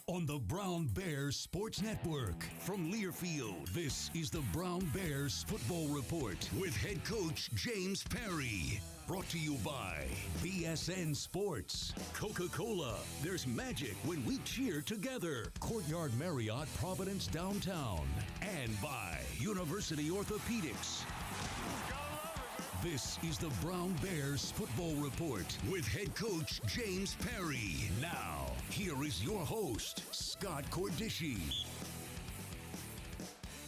on the Brown Bears Sports Network. From Learfield, this is the Brown Bears Football Report with head coach James Perry. Brought to you by BSN Sports. Coca-Cola, there's magic when we cheer together. Courtyard Marriott, Providence Downtown. And by University Orthopedics. This is the Brown Bears Football Report with head coach James Perry. Now, here is your host, Scott Cordischi.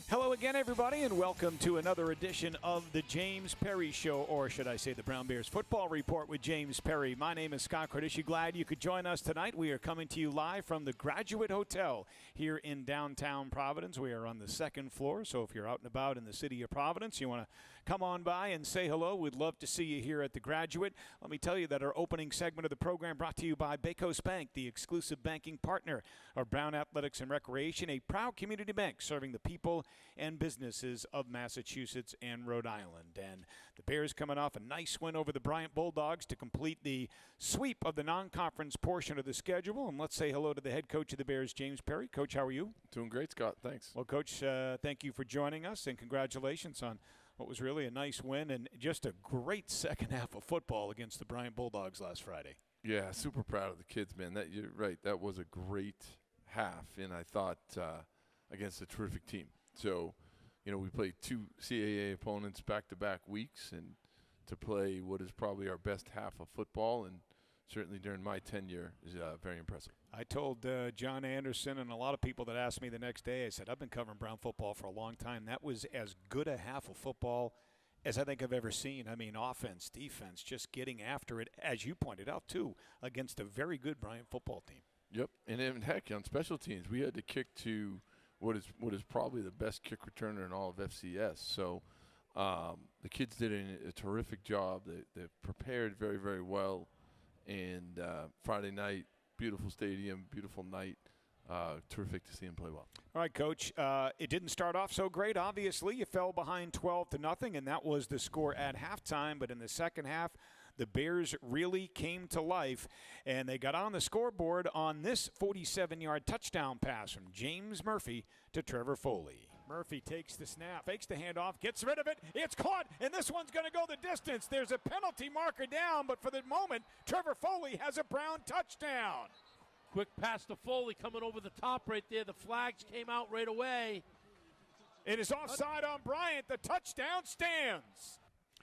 Hello again, everybody, and welcome to another edition of the James Perry Show, or should I say the Brown Bears Football Report with James Perry. My name is Scott Cordischi. Glad you could join us tonight. We are coming to you live from the Graduate Hotel here in downtown Providence. We are on the second floor, so if you're out and about in the city of Providence, you want to come on by and say hello. We'd love to see you here at the Graduate. Let me tell you that our opening segment of the program brought to you by Bakos Bank, the exclusive banking partner of Brown Athletics and Recreation, a proud community bank serving the people and businesses of Massachusetts and Rhode Island. And the Bears coming off a nice win over the Bryant Bulldogs to complete the sweep of the non-conference portion of the schedule. And let's say hello to the head coach of the Bears, James Perry. Coach, how are you? Doing great, Scott. Thanks. Well, Coach, thank you for joining us, and congratulations on what was really a nice win and just a great second half of football against the Bryant Bulldogs last Friday. Yeah, super proud of the kids, man. You're right. That was a great half, and I thought against a terrific team. So, you know, we played two CAA opponents back-to-back weeks, and to play what is probably our best half of football, and certainly during my tenure, is very impressive. I told John Anderson and a lot of people that asked me the next day, I said, I've been covering Brown football for a long time. That was as good a half of football as I think I've ever seen. I mean, offense, defense, just getting after it, as you pointed out, too, against a very good Bryant football team. Yep, and then, heck, on special teams, we had to kick to what is probably the best kick returner in all of FCS. So the kids did a terrific job. They prepared very, very well. And Friday night, beautiful stadium, beautiful night. Terrific to see him play well. All right, Coach. It didn't start off so great, obviously. You fell behind 12-0, and that was the score at halftime. But in the second half, the Bears really came to life, and they got on the scoreboard on this 47-yard touchdown pass from James Murphy to Trevor Foley. Murphy takes the snap, fakes the handoff, gets rid of it. It's caught, and this one's going to go the distance. There's a penalty marker down, but for the moment, Trevor Foley has a Brown touchdown. Quick pass to Foley coming over the top right there. The flags came out right away. It is offside on Bryant. The touchdown stands.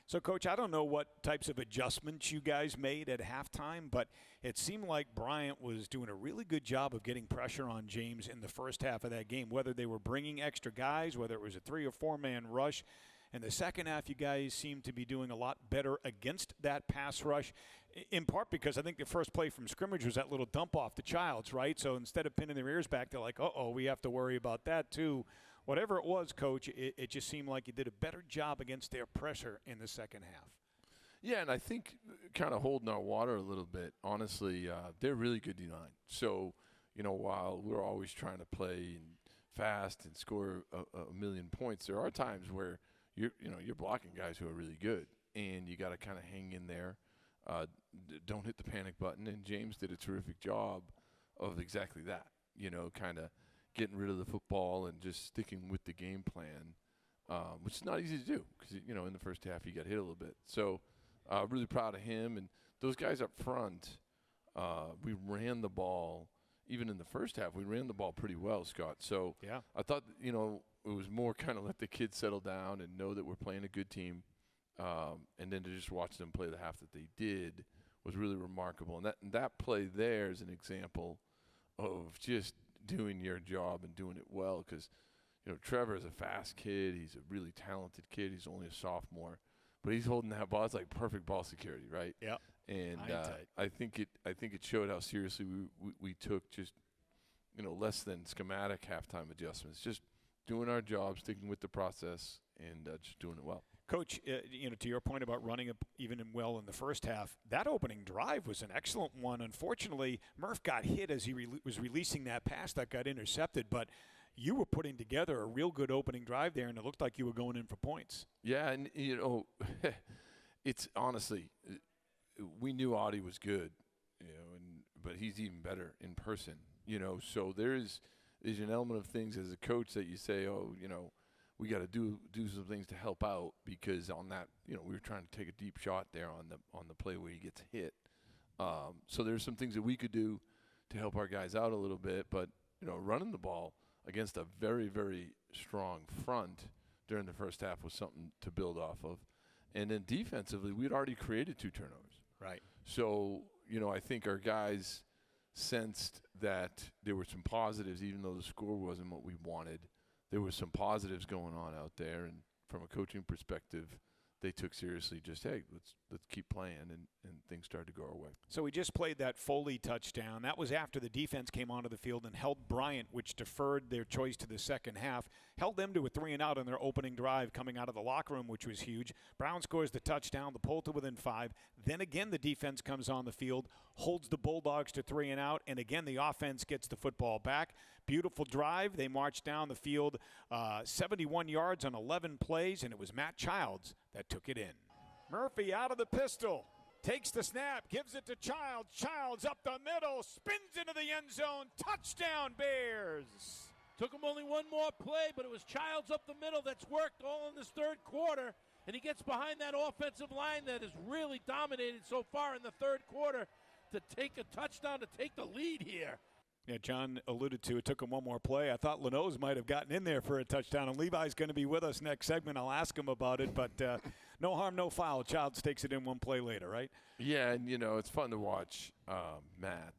So, Coach, I don't know what types of adjustments you guys made at halftime, but it seemed like Bryant was doing a really good job of getting pressure on James in the first half of that game, whether they were bringing extra guys, whether it was a 3- or 4-man rush. In the second half, you guys seem to be doing a lot better against that pass rush, in part because I think the first play from scrimmage was that little dump off to Childs, right? So instead of pinning their ears back, they're like, uh-oh, we have to worry about that too. Whatever it was, Coach, it just seemed like you did a better job against their pressure in the second half. Yeah, and I think kind of holding our water a little bit, honestly, they're really good D-line. So, you know, while we're always trying to play and fast and score a million points, there are times where you're blocking guys who are really good, and you got to kind of hang in there. Don't hit the panic button, and James did a terrific job of exactly that, you know, kind of getting rid of the football and just sticking with the game plan, which is not easy to do because, you know, in the first half he got hit a little bit. So really proud of him. And those guys up front, we ran the ball. Even in the first half, we ran the ball pretty well, Scott. So yeah. I thought, you know, it was more kind of let the kids settle down and know that we're playing a good team. And then to just watch them play the half that they did was really remarkable. And that play there is an example of just doing your job and doing it well because, you know, Trevor is a fast kid. He's a really talented kid. He's only a sophomore. But he's holding that ball. It's like perfect ball security, right? Yeah. And I think it showed how seriously we took just, you know, less than schematic halftime adjustments. Just doing our job, sticking with the process, and just doing it well. Coach, you know, to your point about running up even well in the first half, that opening drive was an excellent one. Unfortunately, Murph got hit as he was releasing that pass that got intercepted, but you were putting together a real good opening drive there, and it looked like you were going in for points. Yeah, and, you know, it's honestly, we knew Audie was good, you know, but he's even better in person. So there's an element of things as a coach that you say, we got to do some things to help out, because on that, we were trying to take a deep shot there on the play where he gets hit. So there's some things that we could do to help our guys out a little bit, but running the ball against a very, very strong front during the first half was something to build off of. And then defensively, we'd already created 2 turnovers. Right. So, I think our guys sensed that there were some positives, even though the score wasn't what we wanted. There were some positives going on out there, and from a coaching perspective, they took seriously just, hey, let's keep playing, and things started to go our way. So we just played that Foley touchdown. That was after the defense came onto the field and held Bryant, which deferred their choice to the second half, held them to a 3-and-out on their opening drive coming out of the locker room, which was huge. Brown scores the touchdown, the pull to within 5. Then again the defense comes on the field, holds the Bulldogs to 3-and-out, and again the offense gets the football back. Beautiful drive. They marched down the field 71 yards on 11 plays, and it was Matt Childs that took it in. Murphy out of the pistol. Takes the snap, gives it to Childs. Childs up the middle, spins into the end zone. Touchdown, Bears. Took him only one more play, but it was Childs up the middle that's worked all in this third quarter. And he gets behind that offensive line that has really dominated so far in the third quarter to take a touchdown, to take the lead here. Yeah, John alluded to it took him one more play. I thought Lenowes might have gotten in there for a touchdown, and Levi's going to be with us next segment. I'll ask him about it, but no harm, no foul. Childs takes it in one play later, right? Yeah, and, it's fun to watch Matt.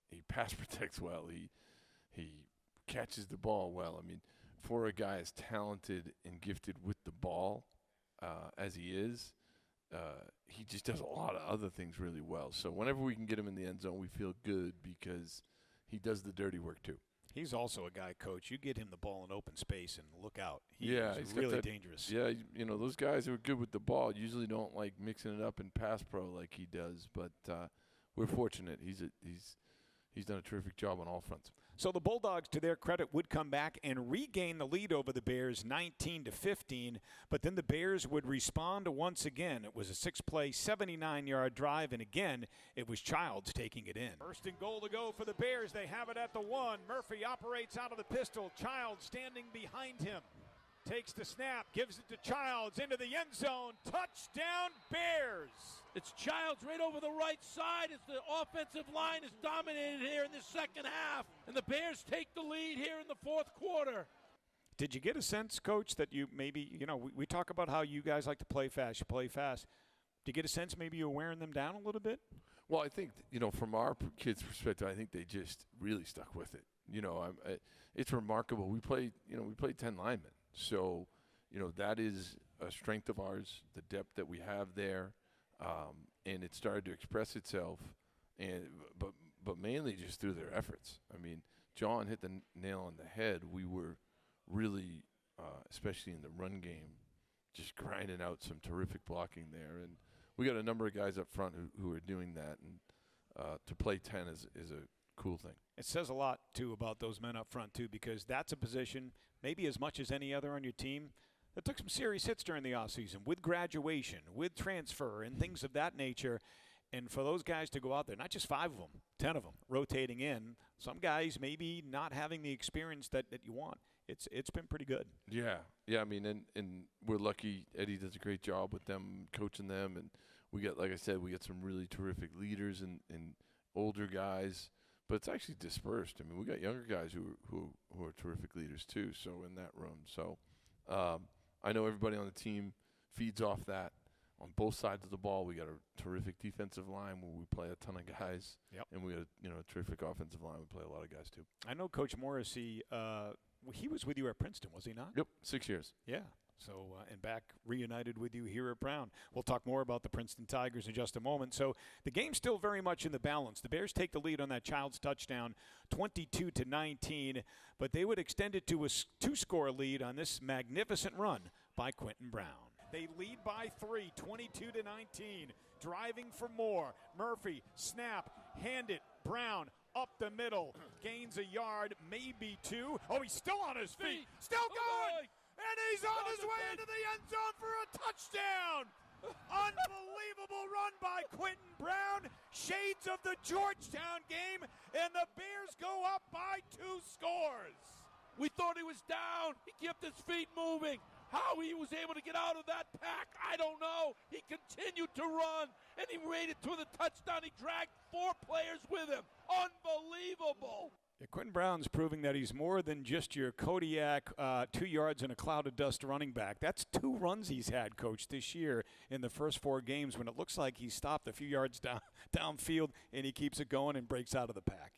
He pass protects well. He catches the ball well. I mean, for a guy as talented and gifted with the ball as he is, he just does a lot of other things really well. So whenever we can get him in the end zone, we feel good because he does the dirty work too. He's also a guy, Coach. You get him the ball in open space and look out. He's got really that, dangerous. Yeah, those guys who are good with the ball usually don't like mixing it up in pass pro like he does. But we're fortunate. He's done a terrific job on all fronts. So the Bulldogs, to their credit, would come back and regain the lead over the Bears 19-15, but then the Bears would respond once again. It was a 6-play, 79-yard drive, and again, it was Childs taking it in. First and goal to go for the Bears. They have it at the 1. Murphy operates out of the pistol. Childs standing behind him. Takes the snap, gives it to Childs into the end zone. Touchdown, Bears! It's Childs right over the right side as the offensive line is dominated here in the second half. And the Bears take the lead here in the fourth quarter. Did you get a sense, Coach, that you maybe, we talk about how you guys like to play fast. You play fast. Did you get a sense maybe you're wearing them down a little bit? Well, I think, from our kids' perspective, I think they just really stuck with it. It's remarkable. We played 10 linemen. So, that is a strength of ours, the depth that we have there. And it started to express itself, but mainly just through their efforts. I mean, John hit the nail on the head. We were really, especially in the run game, just grinding out some terrific blocking there. And we got a number of guys up front who are doing that. And to play 10 is a cool thing. It says a lot, too, about those men up front, too, because that's a position, maybe as much as any other on your team, that took some serious hits during the offseason with graduation, with transfer, and things of that nature. And for those guys to go out there, not just 5 of them, 10 of them, rotating in, some guys maybe not having the experience that you want. It's been pretty good. Yeah. I mean, and we're lucky. Eddie does a great job with them, coaching them. And we got, like I said, we got some really terrific leaders and older guys. But it's actually dispersed. I mean, we got younger guys who are terrific leaders too. So in that room, so I know everybody on the team feeds off that on both sides of the ball. We got a terrific defensive line where we play a ton of guys. Yep. And we got a terrific offensive line. We play a lot of guys too. I know Coach Morrissey. He was with you at Princeton, was he not? Yep, 6 years. Yeah. So, and back reunited with you here at Brown. We'll talk more about the Princeton Tigers in just a moment. So the game's still very much in the balance. The Bears take the lead on that Childs touchdown, 22-19, but they would extend it to a 2-score lead on this magnificent run by Quentin Brown. They lead by 3, 22-19, driving for more. Murphy, snap, hand it, Brown up the middle, gains a yard, maybe 2. Oh, he's still on his feet, still going! And he's on his way into the end zone for a touchdown! Unbelievable run by Quentin Brown. Shades of the Georgetown game, and the Bears go up by 2 scores. We thought he was down. He kept his feet moving. How he was able to get out of that pack, I don't know. He continued to run, and he made it to the touchdown. He dragged 4 players with him. Unbelievable. Yeah, Quentin Brown's proving that he's more than just your Kodiak 2 yards in a cloud of dust running back. That's 2 runs he's had, Coach, this year in the first 4 games when it looks like he stopped a few yards downfield and he keeps it going and breaks out of the pack.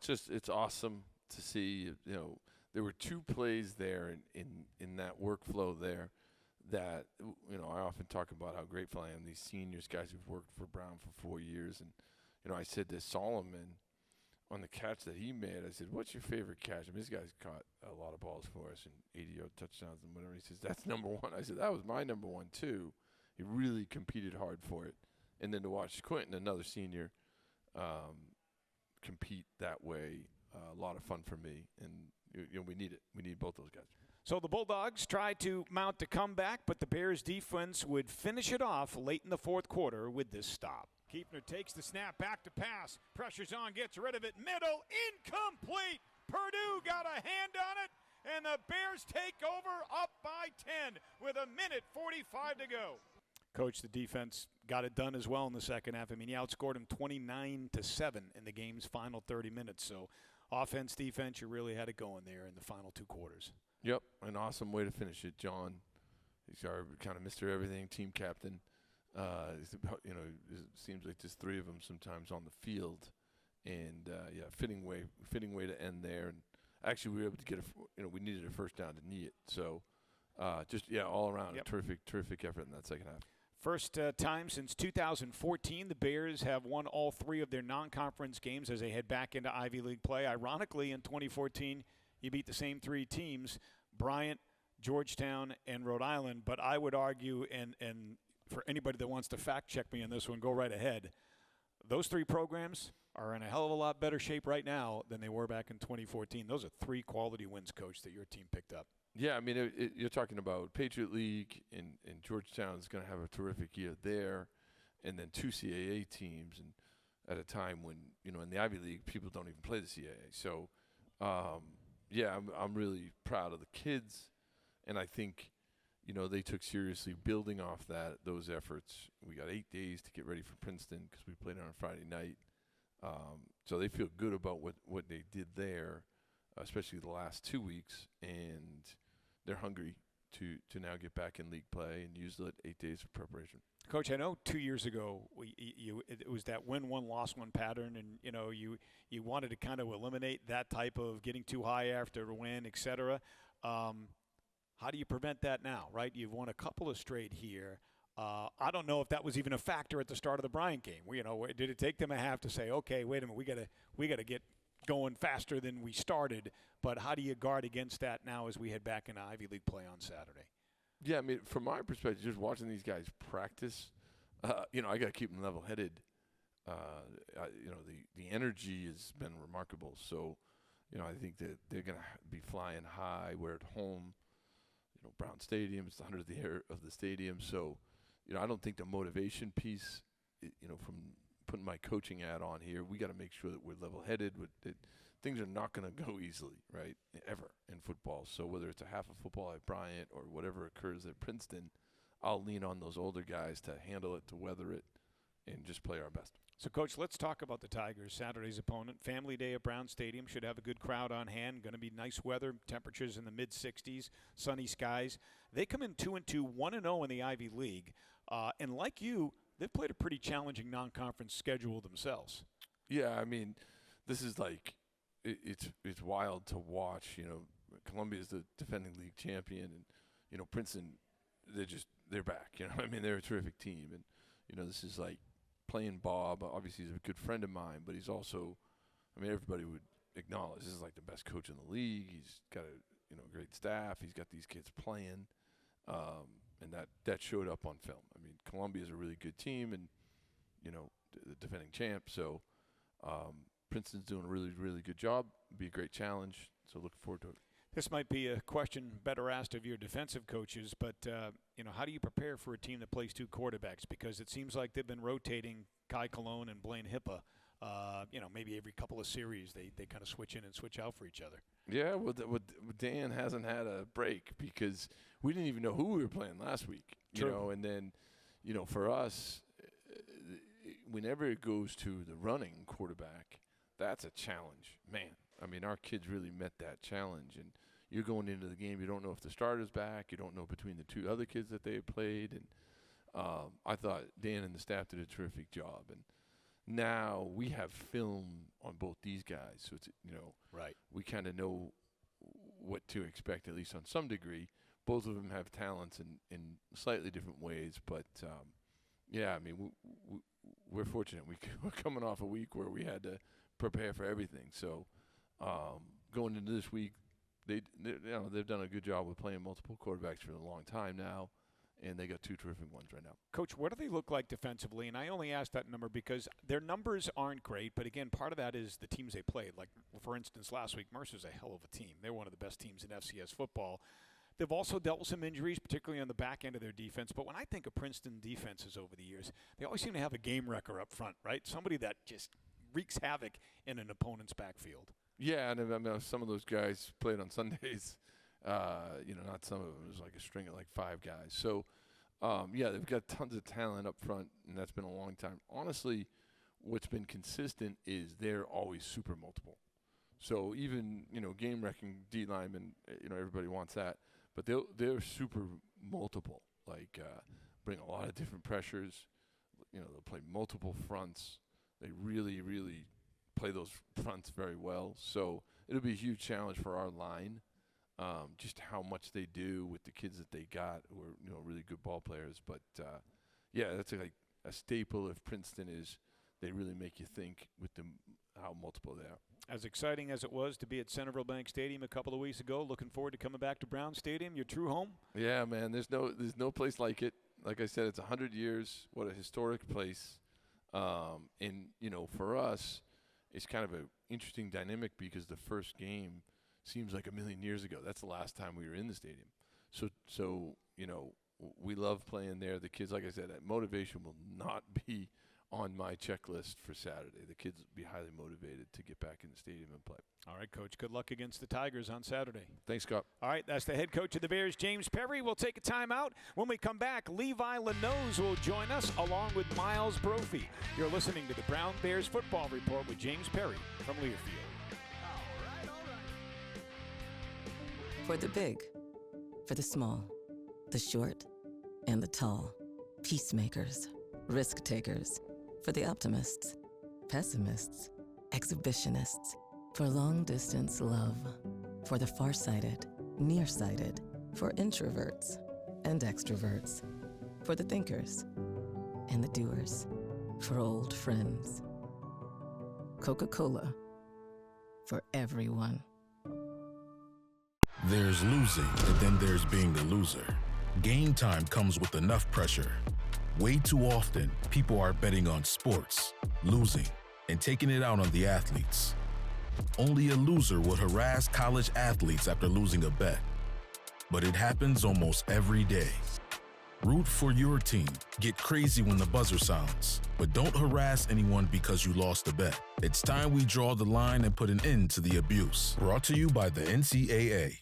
It's awesome to see. There were 2 plays there in that workflow there that, I often talk about how grateful I am. These seniors, guys who've worked for Brown for 4 years. And, I said to Solomon on the catch that he made, I said, what's your favorite catch? I mean, this guy's caught a lot of balls for us and 80-yard touchdowns and whatever. He says, that's number 1. I said, that was my number 1 too. He really competed hard for it. And then to watch Quentin, another senior, compete that way, a lot of fun for me. And, we need it. We need both those guys. So the Bulldogs tried to mount a comeback, but the Bears defense would finish it off late in the fourth quarter with this stop. Keepner takes the snap, back to pass. Pressure's on, gets rid of it. Middle, incomplete. Purdue got a hand on it, and the Bears take over up by 10 with 1:45 to go. Coach, the defense got it done as well in the second half. I mean, he outscored them 29-7 in the game's final 30 minutes. So offense, defense, you really had it going there in the final 2 quarters. Yep, an awesome way to finish it. John, he's our kind of Mr. Everything team captain. It seems like there's 3 of them sometimes on the field, and fitting way to end there. And actually, we were able to get we needed a first down to knee it. So, all around, yep. a terrific effort in that second half. First time since 2014, the Bears have won all 3 of their non-conference games as they head back into Ivy League play. Ironically, in 2014, you beat the same 3 teams, Bryant, Georgetown, and Rhode Island. But I would argue, and for anybody that wants to fact check me on this one, go right ahead. Those 3 programs are in a hell of a lot better shape right now than they were back in 2014. Those are 3 quality wins, Coach, that your team picked up. Yeah, I mean, you're talking about Patriot League, and Georgetown's going to have a terrific year there, and then 2 CAA teams, and at a time when, in the Ivy League, people don't even play the CAA. So, I'm really proud of the kids, and I think, they took seriously building off those efforts. We got 8 days to get ready for Princeton because we played on a Friday night. So they feel good about what they did there, especially the last 2 weeks, and they're hungry to now get back in league play and use the 8 days of preparation. Coach, I know 2 years ago it was that win one, loss one pattern, and you wanted to kind of eliminate that type of getting too high after a win, et cetera. How do you prevent that now, right? You've won a couple of straight here. I don't know if that was even a factor at the start of the Bryant game. Did it take them a half to say, okay, wait a minute, we got to get going faster than we started? But how do you guard against that now as we head back into Ivy League play on Saturday? Yeah, I mean, from my perspective, just watching these guys practice, I got to keep them level-headed. The energy has been remarkable. So, I think that they're going to be flying high. We're at home. Brown Stadium, it's the 100th year of the stadium. So, I don't think the motivation piece, from putting my coaching hat on here, we got to make sure that we're level-headed. Things are not going to go easily, right, ever in football. So whether it's a half of football at Bryant or whatever occurs at Princeton, I'll lean on those older guys to handle it, to weather it, and just play our best. So, Coach, let's talk about the Tigers. Saturday's opponent, Family Day at Brown Stadium, should have a good crowd on hand. Going to be nice weather, temperatures in the mid-60s, sunny skies. They come in 2-2, 1-0 in the Ivy League. And like you, they've played a pretty challenging non-conference schedule themselves. Yeah, I mean, this is like it's wild to watch. Columbia is the defending league champion, and Princeton, they're back. I mean, they're a terrific team, and this is like playing Bob. Obviously, he's a good friend of mine, but he's also, everybody would acknowledge this is like the best coach in the league. He's got a great staff. He's got these kids playing, and that showed up on film. I mean, Columbia is a really good team, and the defending champ. So Princeton's doing a really, really good job. It'll be a great challenge. So looking forward to it. This might be a question better asked of your defensive coaches, but, how do you prepare for a team that plays two quarterbacks? Because it seems like they've been rotating Kai Cologne and Blaine Hippa. Maybe every couple of series they kind of switch in and switch out for each other. Yeah, well, Dan hasn't had a break because we didn't even know who we were playing last week. True. And then, for us, whenever it goes to the running quarterback, that's a challenge. Man, I mean, our kids really met that challenge. And you're going into the game, you don't know if the starter's back. You don't know between the two other kids that they played. And I thought Dan and the staff did a terrific job. And now we have film on both these guys. So, it's right. We kind of know what to expect, at least on some degree. Both of them have talents in slightly different ways. But, I mean, we're fortunate. We're coming off a week where we had to prepare for everything. So going into this week, they've done a good job with playing multiple quarterbacks for a long time now, and they got two terrific ones right now. Coach, what do they look like defensively? And I only asked that number because their numbers aren't great, but again, part of that is the teams they played. Like, for instance, last week, Mercer's a hell of a team. They're one of the best teams in FCS football. They've also dealt with some injuries, particularly on the back end of their defense. But when I think of Princeton defenses over the years, they always seem to have a game wrecker up front, right? Somebody that just wreaks havoc in an opponent's backfield. Yeah, and I mean, some of those guys played on Sundays. Not some of them. It was like a string of like 5 guys. So, they've got tons of talent up front, and that's been a long time. Honestly, what's been consistent is they're always super multiple. So even, game-wrecking D linemen, everybody wants that. But they're super multiple, like bring a lot of different pressures. They'll play multiple fronts. They really, really play those fronts very well. So it'll be a huge challenge for our line, just how much they do with the kids that they got who are, really good ball players. But, that's like a staple of Princeton is they really make you think with how multiple they are. As exciting as it was to be at Centerville Bank Stadium a couple of weeks ago, looking forward to coming back to Brown Stadium, your true home? Yeah, man, there's no place like it. Like I said, it's 100 years. What a historic place. And, for us, it's kind of an interesting dynamic because the first game seems like a million years ago. That's the last time we were in the stadium. So we love playing there. The kids, like I said, that motivation will not be on my checklist for Saturday. The kids will be highly motivated to get back in the stadium and play. All right, Coach. Good luck against the Tigers on Saturday. Thanks, Scott. All right, that's the head coach of the Bears, James Perry. We'll take a timeout. When we come back, Levi Lenowes will join us along with Miles Brophy. You're listening to the Brown Bears Football Report with James Perry from Learfield. For the big, for the small, the short, and the tall. Peacemakers, risk takers. For the optimists, pessimists, exhibitionists. For long-distance love. For the far-sighted, nearsighted. For introverts and extroverts. For the thinkers and the doers. For old friends. Coca-Cola. For everyone. There's losing, and then there's being the loser. Game time comes with enough pressure. Way too often, people are betting on sports, losing, and taking it out on the athletes. Only a loser would harass college athletes after losing a bet. But it happens almost every day. Root for your team. Get crazy when the buzzer sounds. But don't harass anyone because you lost a bet. It's time we draw the line and put an end to the abuse. Brought to you by the NCAA.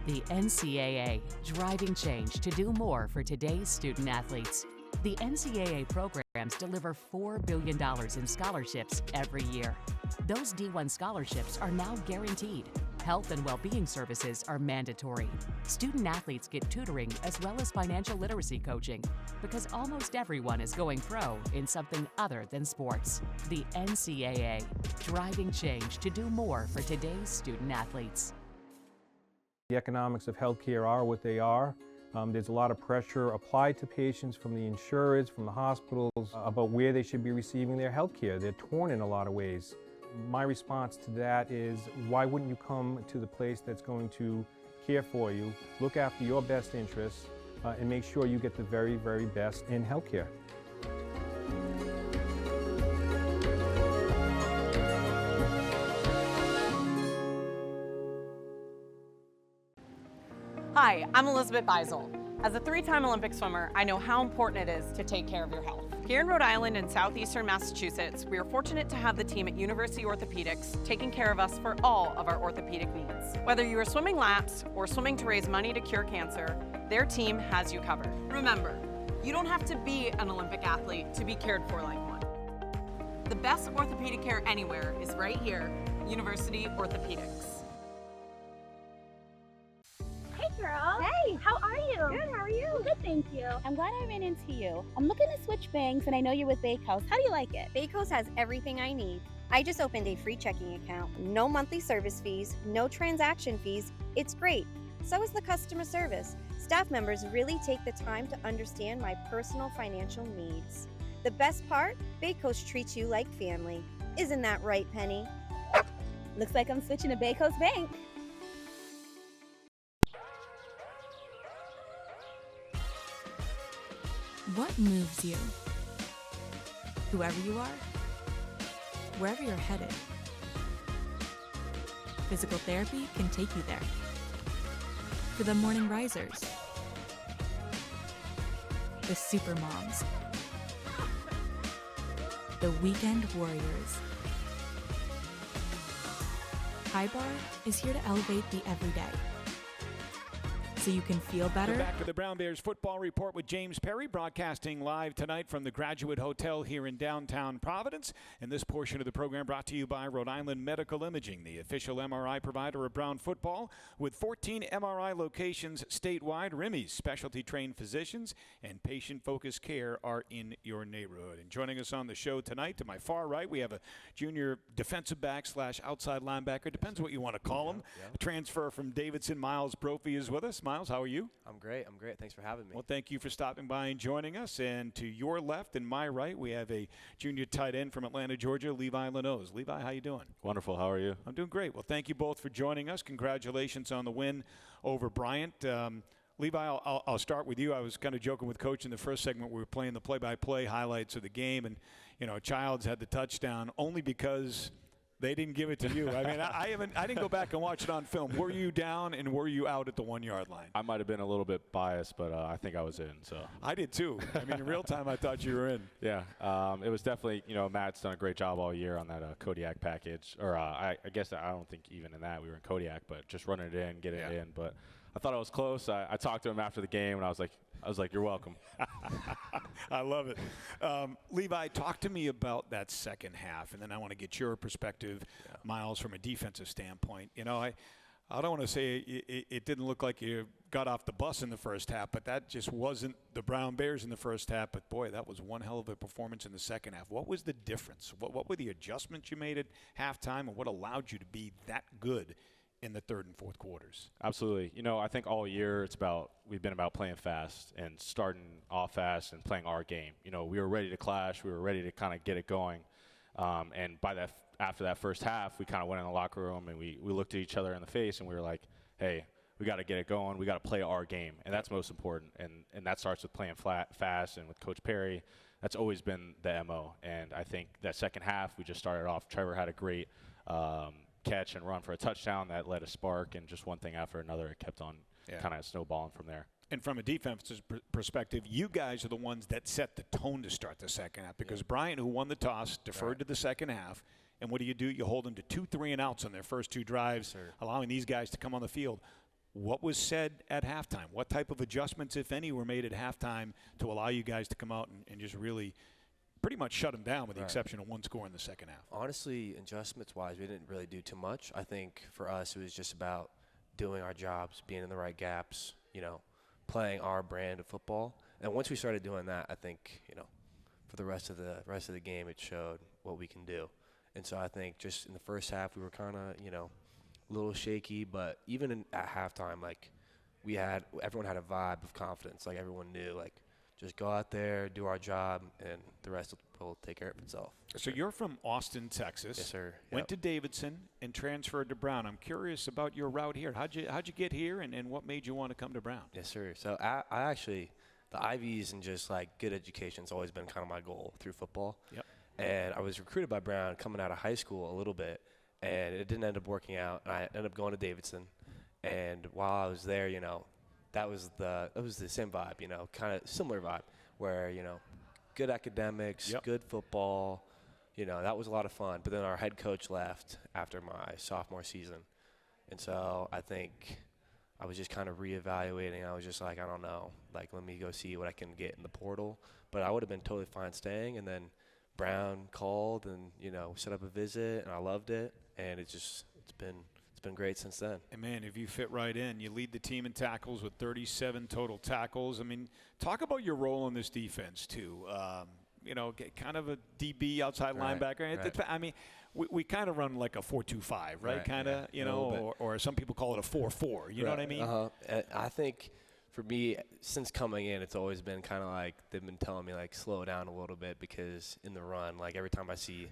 The NCAA, driving change to do more for today's student athletes. The NCAA programs deliver $4 billion in scholarships every year. Those D1 scholarships are now guaranteed. Health and well-being services are mandatory. Student athletes get tutoring as well as financial literacy coaching because almost everyone is going pro in something other than sports. The NCAA, driving change to do more for today's student athletes. The economics of healthcare are what they are. There's a lot of pressure applied to patients from the insurers, from the hospitals, about where they should be receiving their health care. They're torn in a lot of ways. My response to that is, why wouldn't you come to the place that's going to care for you, look after your best interests, and make sure you get the very, very best in health care? Hi, I'm Elizabeth Beisel. As a 3-time Olympic swimmer, I know how important it is to take care of your health. Here in Rhode Island and southeastern Massachusetts, we are fortunate to have the team at University Orthopedics taking care of us for all of our orthopedic needs. Whether you are swimming laps or swimming to raise money to cure cancer, their team has you covered. Remember, you don't have to be an Olympic athlete to be cared for like one. The best orthopedic care anywhere is right here, University Orthopedics. Hey girl. Hey, how are you? Good, how are you? I'm good, thank you. I'm glad I ran into you. I'm looking to switch banks and I know you're with Bakos. How do you like it? Bakos has everything I need. I just opened a free checking account. No monthly service fees, no transaction fees. It's great. So is the customer service. Staff members really take the time to understand my personal financial needs. The best part? Bakos treats you like family. Isn't that right, Penny? Looks like I'm switching to Bakos Bank. What moves you? Whoever you are, wherever you're headed. Physical therapy can take you there. For the morning risers, the super moms, the weekend warriors. High Bar is here to elevate the everyday, so you can feel better. We're back to the Brown Bears Football Report with James Perry, broadcasting live tonight from the Graduate Hotel here in downtown Providence. And this portion of the program brought to you by Rhode Island Medical Imaging, the official MRI provider of Brown football. With 14 MRI locations statewide, Remy's specialty-trained physicians and patient-focused care are in your neighborhood. And joining us on the show tonight, to my far right, we have a junior defensive back / outside linebacker. Depends what you want to call him. A transfer from Davidson. Miles Brophy is with us. Miles, how are you? I'm great. Thanks for having me. Well, thank you for stopping by and joining us. And to your left and my right, we have a junior tight end from Atlanta, Georgia, Levi Lenowes. Levi, how you doing? Wonderful. How are you? I'm doing great. Well, thank you both for joining us. Congratulations on the win over Bryant. Levi, I'll start with you. I was kind of joking with Coach in the first segment. We were playing the play-by-play highlights of the game, and Childs had the touchdown only because they didn't give it to you. I mean, I didn't go back and watch it on film. Were you down and were you out at the 1-yard line? I might have been a little bit biased, but I think I was in. So I did too. I mean, in real time, I thought you were in. Yeah, it was definitely. Matt's done a great job all year on that Kodiak package. Or I guess I don't think even in that we were in Kodiak, but just running it in, getting it in. But I thought I was close. I talked to him after the game, and I was like, you're welcome. I love it. Levi, talk to me about that second half, and then I want to get your perspective, Miles, from a defensive standpoint. I don't want to say it didn't look like you got off the bus in the first half, but that just wasn't the Brown Bears in the first half. But, boy, that was one hell of a performance in the second half. What was the difference? What were the adjustments you made at halftime, and what allowed you to be that good in the third and fourth quarters? Absolutely. I think all year we've been about playing fast and starting off fast and playing our game. We were ready to clash. We were ready to kind of get it going. And after that first half, we kind of went in the locker room and we looked at each other in the face and we were like, hey, we got to get it going. We got to play our game, and that's most important. And that starts with playing fast. And with Coach Perry, that's always been the MO. And I think that second half, we just started off. Trevor had a great catch and run for a touchdown that led a spark, and just one thing after another, it kept on kind of snowballing from there. And from a defensive perspective, you guys are the ones that set the tone to start the second half, because Bryant, who won the toss, deferred to the second half. And what do? You hold them to 2 3-and-outs on their first 2 drives, allowing these guys to come on the field. What was said at halftime? What type of adjustments, if any, were made at halftime to allow you guys to come out and just really pretty much shut them down, with the exception of one score in the second half? Honestly, adjustments-wise, we didn't really do too much. I think for us it was just about doing our jobs, being in the right gaps, playing our brand of football. And once we started doing that, I think, for the rest of the game, it showed what we can do. And so I think just in the first half we were kind of, a little shaky, but even at halftime, everyone had a vibe of confidence. Everyone knew, just go out there, do our job, and the rest will take care of itself. So you're from Austin, Texas. Yes, sir. Went to Davidson and transferred to Brown. I'm curious about your route here. How'd you get here, and what made you want to come to Brown? Yes, sir. So I actually, the Ivies and just good education has always been kind of my goal through football. Yep. And I was recruited by Brown coming out of high school a little bit, and it didn't end up working out. I ended up going to Davidson. And while I was there, it was the same vibe, kind of similar vibe where, good academics, good football, that was a lot of fun. But then our head coach left after my sophomore season. And so I think I was just kind of reevaluating. I was just like, I don't know, like, let me go see what I can get in the portal. But I would have been totally fine staying. And then Brown called and, set up a visit, and I loved it. And it's been great since then. And man, if you fit right in, you lead the team in tackles with 37 total tackles. I mean, talk about your role in this defense too. Kind of a DB outside linebacker. Right. I mean, we kind of run like a 4-2-5, right? Kind of, or some people call it a 4-4. You know what I mean? I think for me, since coming in, it's always been kind of like they've been telling me like slow down a little bit, because in the run, like every time I see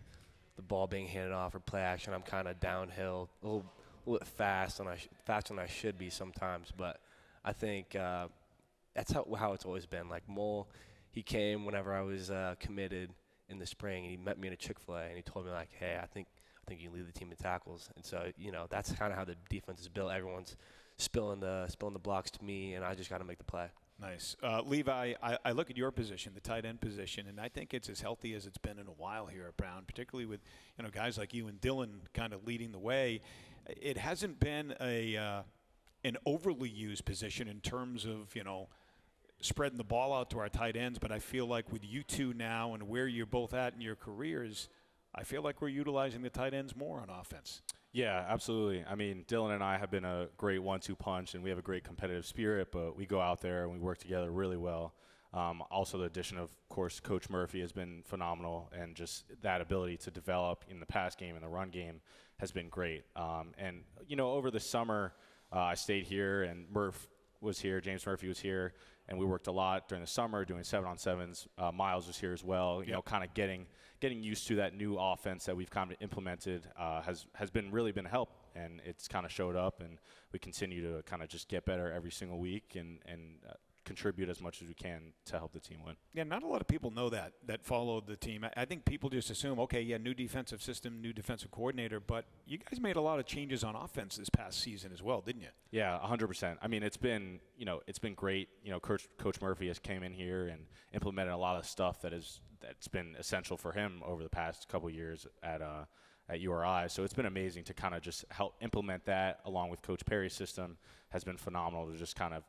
the ball being handed off or play action, I'm kind of downhill a little bit faster than I should be sometimes. But I think that's how it's always been. Like Mole, he came whenever I was committed in the spring, and he met me in a Chick-fil-A, and he told me like, hey, I think you can lead the team in tackles. And so that's kind of how the defense is built. Everyone's spilling the blocks to me, and I just got to make the play. Nice. Levi, I look at your position, the tight end position, and I think it's as healthy as it's been in a while here at Brown, particularly with guys like you and Dylan kind of leading the way. It hasn't been an overly used position in terms of spreading the ball out to our tight ends, but I feel like with you two now and where you're both at in your careers, I feel like we're utilizing the tight ends more on offense. Yeah, absolutely. I mean, Dylan and I have been a great 1-2 punch, and we have a great competitive spirit, but we go out there and we work together really well. Also, the addition of course, Coach Murphy has been phenomenal, and just that ability to develop in the pass game and the run game has been great. And, over the summer, I stayed here, and Murph was here, James Murphy was here, and we worked a lot during the summer doing 7-on-7s. Miles was here as well, kind of getting used to that new offense that we've kind of implemented has really been a help, and it's kind of showed up, and we continue to kind of just get better every single week and contribute as much as we can to help the team win. Yeah, not a lot of people know that followed the team. I think people just assume, okay, yeah, new defensive system, new defensive coordinator, but you guys made a lot of changes on offense this past season as well, didn't you? Yeah, 100%. I mean, it's been great. Coach Murphy has came in here and implemented a lot of stuff that's been essential for him over the past couple of years at URI. So it's been amazing to kind of just help implement that along with Coach Perry's system. Has been phenomenal to just kind of,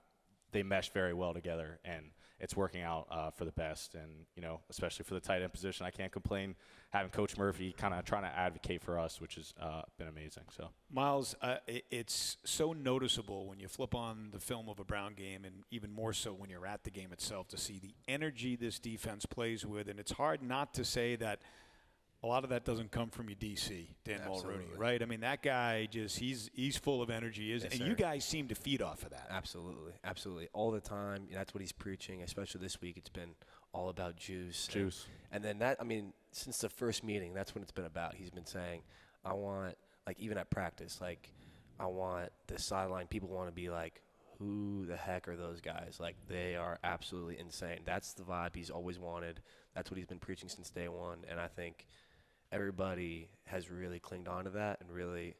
they mesh very well together, and it's working out for the best. And, especially for the tight end position, I can't complain having Coach Murphy kind of trying to advocate for us, which has been amazing. So, Miles, it's so noticeable when you flip on the film of a Brown game, and even more so when you're at the game itself, to see the energy this defense plays with. And it's hard not to say that a lot of that doesn't come from your DC, Dan Mulrooney, right? I mean, that guy he's full of energy, yes, and sir. You guys seem to feed off of that. Absolutely. All the time. That's what he's preaching, especially this week. It's been all about juice. And then since the first meeting, that's what it's been about. He's been saying, I want, like, even at practice, like, I want the sideline, people want to be like, who the heck are those guys? Like, they are absolutely insane. That's the vibe he's always wanted. That's what he's been preaching since day one. And I think everybody has really clinged on to that, and really,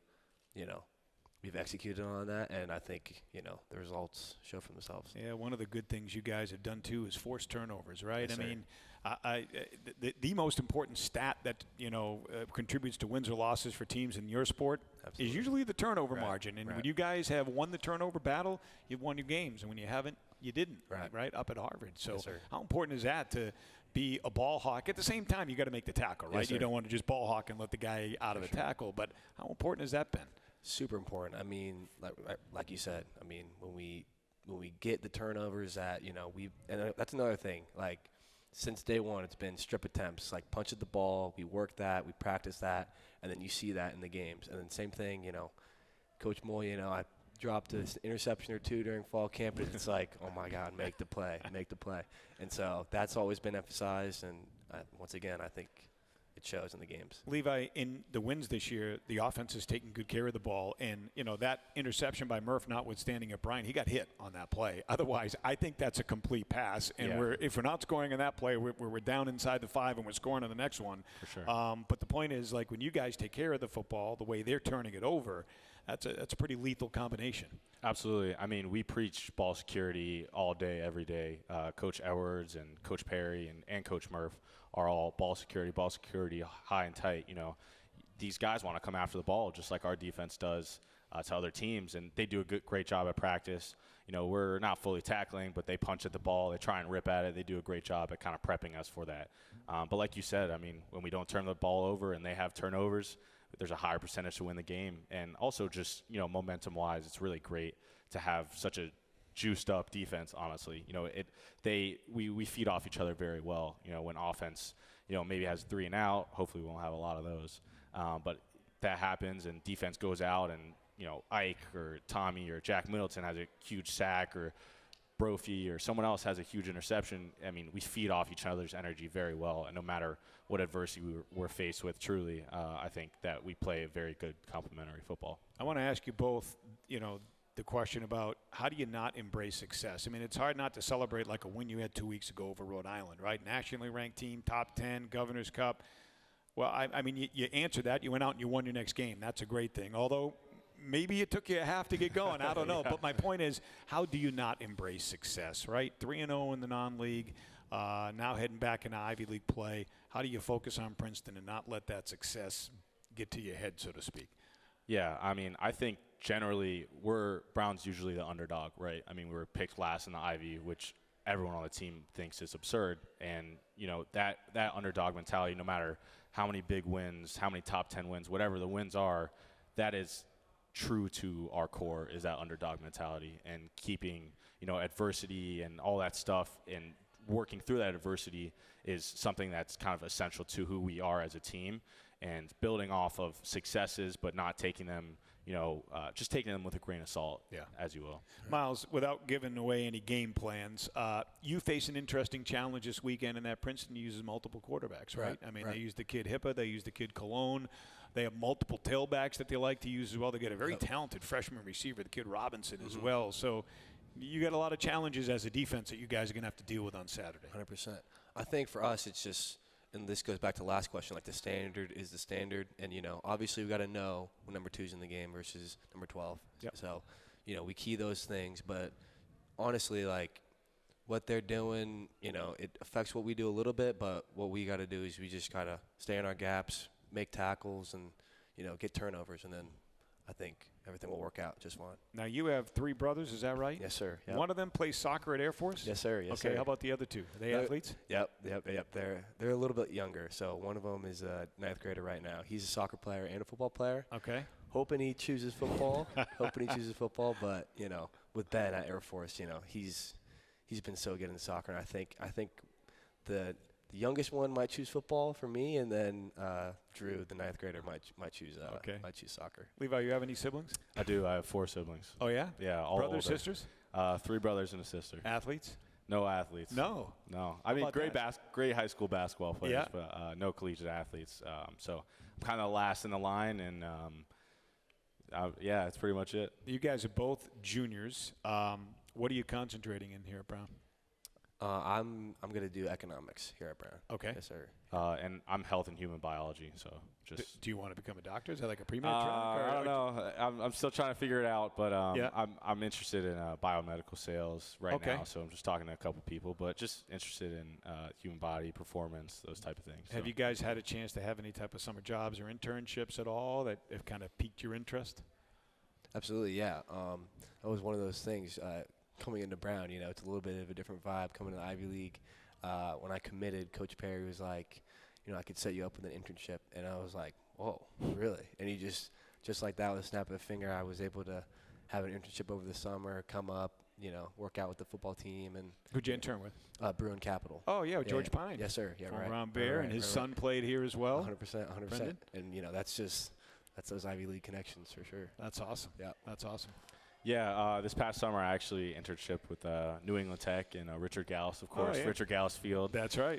we've executed on that, and I think, the results show for themselves. Yeah, one of the good things you guys have done, too, is force turnovers, right? Yes, I mean, the most important stat that, contributes to wins or losses for teams in your sport is usually the turnover margin. And when you guys have won the turnover battle, you've won your games. And when you haven't, you didn't, right? Up at Harvard. So yes, how important is that to be a ball hawk? At the same time, you got to make the tackle, right? Yes, you don't want to just ball hawk and let the guy out of the tackle. But how important has that been? Super important. I mean, like you said, when we get the turnovers that, and that's another thing. Like, since day one, it's been strip attempts, like punch at the ball. We work that, we practice that, and then you see that in the games. And then same thing, Coach Moy, I dropped an interception or two during fall camp, and it's like, oh my God, make the play. And so that's always been emphasized. And once again, I think it shows in the games. Levi, in the wins this year, the offense is taking good care of the ball. And, that interception by Murph, notwithstanding at Bryant, he got hit on that play. Otherwise, I think that's a complete pass. And if we're not scoring on that play, we're down inside the 5 and we're scoring on the next one. For sure. But the point is, like, when you guys take care of the football, the way they're turning it over, that's a pretty lethal combination. Absolutely. I mean, we preach ball security all day, every day. Coach Edwards and Coach Perry and Coach Murph are all ball security, high and tight. These guys want to come after the ball just like our defense does to other teams, and they do a great job at practice. We're not fully tackling, but they punch at the ball. They try and rip at it. They do a great job at kind of prepping us for that. But like you said, I mean, when we don't turn the ball over and they have turnovers, there's a higher percentage to win the game. And also just, momentum-wise, it's really great to have such a juiced-up defense, honestly. We feed off each other very well. When offense, maybe has 3 and out, hopefully we won't have a lot of those. But that happens and defense goes out and, Ike or Tommy or Jack Middleton has a huge sack or Brophy or someone else has a huge interception. I mean, we feed off each other's energy very well, and no matter what adversity we're faced with, truly, I think that we play a very good complementary football. I want to ask you both, the question about how do you not embrace success? I mean, it's hard not to celebrate like a win you had 2 weeks ago over Rhode Island, right? Nationally ranked team, top 10, Governor's Cup. Well, I mean, you answered that. You went out and you won your next game. That's a great thing. Although maybe it took you a half to get going. I don't know. But my point is, how do you not embrace success, right? 3-0 in the non-league, now heading back into Ivy League play. How do you focus on Princeton and not let that success get to your head, so to speak? Yeah, I mean, I think generally Brown's usually the underdog, right? I mean, we were picked last in the Ivy, which everyone on the team thinks is absurd. And, that underdog mentality, no matter how many big wins, how many top 10 wins, whatever the wins are, that is true to our core, is that underdog mentality, and keeping, adversity and all that stuff and working through that adversity is something that's kind of essential to who we are as a team, and building off of successes, but not taking them, just taking them with a grain of salt, as you will. Miles, without giving away any game plans, you face an interesting challenge this weekend in that Princeton uses multiple quarterbacks, right? I mean, they use the kid Hippa, they use the kid Cologne. They have multiple tailbacks that they like to use as well. They get a very talented freshman receiver, the kid Robinson, as well. So you got a lot of challenges as a defense that you guys are going to have to deal with on Saturday. 100%. I think for us it's just, and this goes back to the last question, like the standard is the standard. And, obviously we got to know when number 2's in the game versus number 12. Yep. So, we key those things. But honestly, like what they're doing, it affects what we do a little bit. But what we got to do is we just got to stay in our gaps, make tackles, and, get turnovers. And then I think everything will work out just fine. Now, you have 3 brothers, is that right? Yes, sir. Yep. One of them plays soccer at Air Force? Yes, sir. Yes, okay, sir. How about the other 2? Are they athletes? Yep. They're a little bit younger. So one of them is a 9th grader right now. He's a soccer player and a football player. Okay. Hoping he chooses football. But, with Ben at Air Force, he's been so good in soccer. And I think the youngest one might choose football for me, and then Drew, the 9th grader, might choose soccer. Levi, you have any siblings? I do. I have 4 siblings. Oh, yeah? Yeah, all brothers, older. sisters? 3 brothers and a sister. Athletes? No athletes. No. I mean, great high school basketball players, but no collegiate athletes. So I'm kind of last in the line, and that's pretty much it. You guys are both juniors. What are you concentrating in here at Brown? I'm going to do economics here at Brown. Okay. Yes, sir. And I'm health and human biology, so just. Do you want to become a doctor? Is that like a pre-med track? I don't know. I'm still trying to figure it out, but I'm interested in biomedical sales right now, so I'm just talking to a couple people, but just interested in human body performance, those type of things. Have you guys had a chance to have any type of summer jobs or internships at all that have kind of piqued your interest? Absolutely, yeah. That was one of those things. Coming into Brown, it's a little bit of a different vibe coming to the Ivy League. When I committed, Coach Perry was like, I could set you up with an internship. And I was like, whoa, really? And he just like that with a snap of a finger, I was able to have an internship over the summer, come up, work out with the football team. And who'd you intern with? Bruin Capital. Oh, yeah, George Pine. Yes, sir. Yeah, right. Ron Bear, and his son played here as well. 100%. And, that's those Ivy League connections for sure. That's awesome. Yeah. That's awesome. Yeah, this past summer I actually internship with New England Tech and Richard Gallus, of course, Richard Gallus Field. That's right.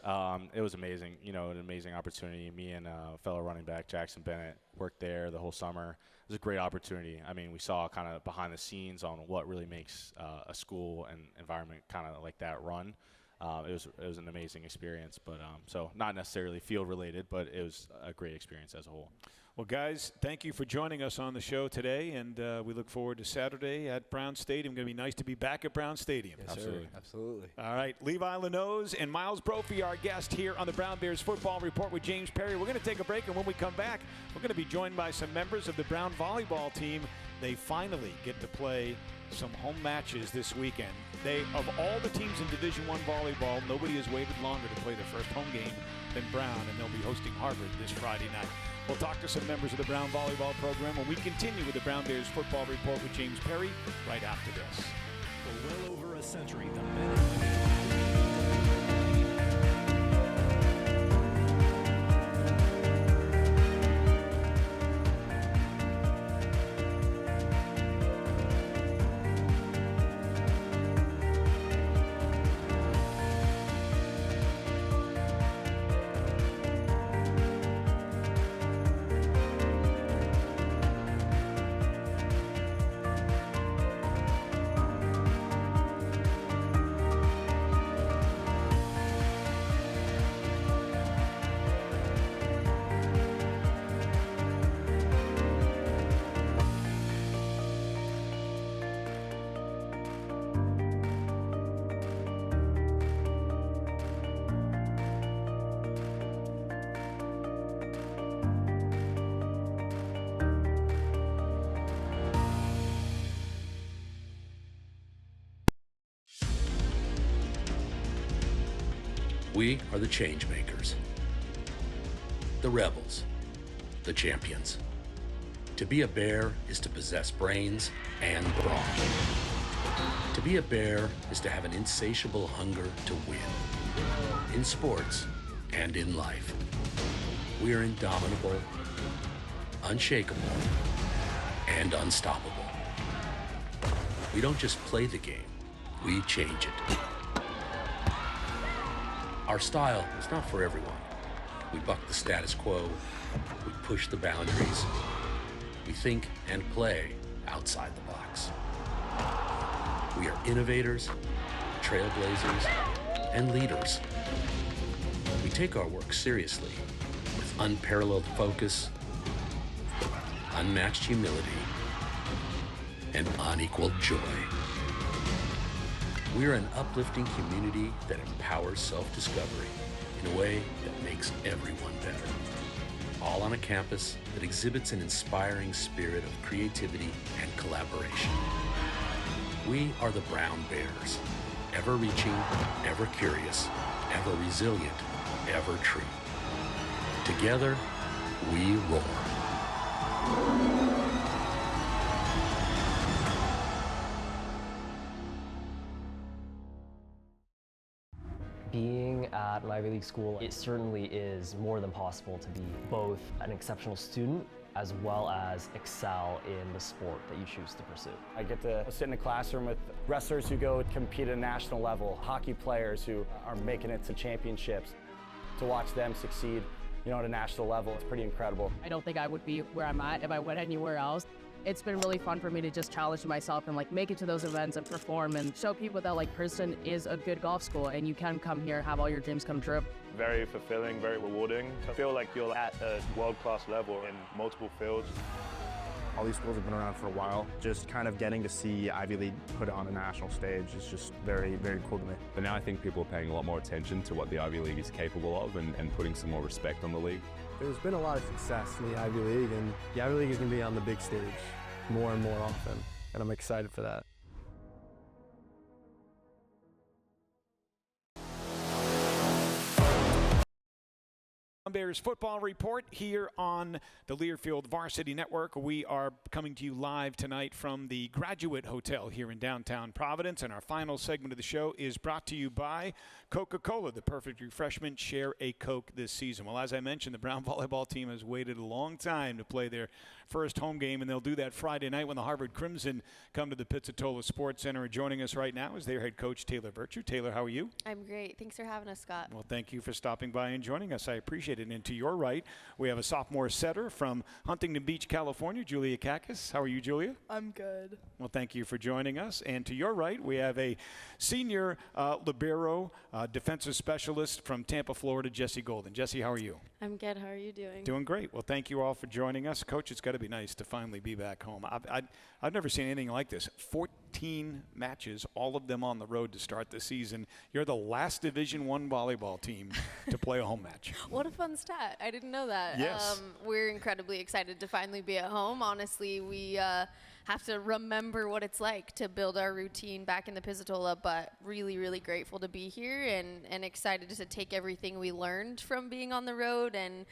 It was amazing, an amazing opportunity. Me and fellow running back Jackson Bennett worked there the whole summer. It was a great opportunity. I mean, we saw kind of behind the scenes on what really makes a school and environment kind of like that run. It was an amazing experience, but so not necessarily field related, but it was a great experience as a whole. Well, guys, thank you for joining us on the show today, and we look forward to Saturday at Brown Stadium. Going to be nice to be back at Brown Stadium. Yes, absolutely. Sir. Absolutely. All right, Levi Lenowes and Miles Brophy, our guest here on the Brown Bears Football Report with James Perry. We're going to take a break, and when we come back, we're going to be joined by some members of the Brown volleyball team. They finally get to play some home matches this weekend. Of all the teams in Division I volleyball, nobody has waited longer to play their first home game than Brown, and they'll be hosting Harvard this Friday night. We'll talk to some members of the Brown volleyball program when we continue with the Brown Bears Football Report with James Perry right after this. For well over a century, the men We are the change makers, the rebels, the champions. To be a bear is to possess brains and brawn. To be a bear is to have an insatiable hunger to win, in sports and in life. We are indomitable, unshakable, and unstoppable. We don't just play the game, we change it. Our style is not for everyone. We buck the status quo, we push the boundaries, we think and play outside the box. We are innovators, trailblazers, and leaders. We take our work seriously with unparalleled focus, unmatched humility, and unequaled joy. We are an uplifting community that empowers self-discovery in a way that makes everyone better. All on a campus that exhibits an inspiring spirit of creativity and collaboration. We are the Brown Bears, ever reaching, ever curious, ever resilient, ever true. Together, we roar. Being at an Ivy League school, it certainly is more than possible to be both an exceptional student as well as excel in the sport that you choose to pursue. I get to sit in a classroom with wrestlers who go compete at a national level, hockey players who are making it to championships. To watch them succeed, at a national level, it's pretty incredible. I don't think I would be where I'm at if I went anywhere else. It's been really fun for me to just challenge myself and make it to those events and perform and show people that Princeton is a good golf school and you can come here, have all your dreams come true. Very fulfilling, very rewarding. I feel like you're at a world-class level in multiple fields. All these schools have been around for a while. Just kind of getting to see Ivy League put it on a national stage is just very, very cool to me. But now I think people are paying a lot more attention to what the Ivy League is capable of and putting some more respect on the league. There's been a lot of success in the Ivy League, and the Ivy League is going to be on the big stage more and more often, and I'm excited for that. Bears football report here on the Learfield Varsity Network. We are coming to you live tonight from the Graduate Hotel here in downtown Providence, and our final segment of the show is brought to you by Coca-Cola, the perfect refreshment. Share a Coke this season. Well, as I mentioned, the Brown volleyball team has waited a long time to play their first home game, and they'll do that Friday night when the Harvard Crimson come to the Pizzatola Sports Center. Joining us right now is their head coach, Taylor Virtue. Taylor, how are you? I'm great. Thanks for having us, Scott. Well, thank you for stopping by and joining us. I appreciate it. And to your right, we have a sophomore setter from Huntington Beach, California, Julia Kakkis. How are you, Julia? I'm good. Well, thank you for joining us. And to your right, we have a senior libero, defensive specialist from Tampa, Florida, Jessie Golden. Jessie, how are you? I'm good. How are you doing? Doing great. Well, thank you all for joining us. Coach, it's got to be nice to finally be back home. I've never seen anything like this. 14 matches, all of them on the road to start the season. You're the last Division I volleyball team to play a home match. What a fun stat. I didn't know that. Yes. We're incredibly excited to finally be at home. Honestly, we have to remember what it's like to build our routine back in the Pizzatola, but really, really grateful to be here and excited to take everything we learned from being on the road and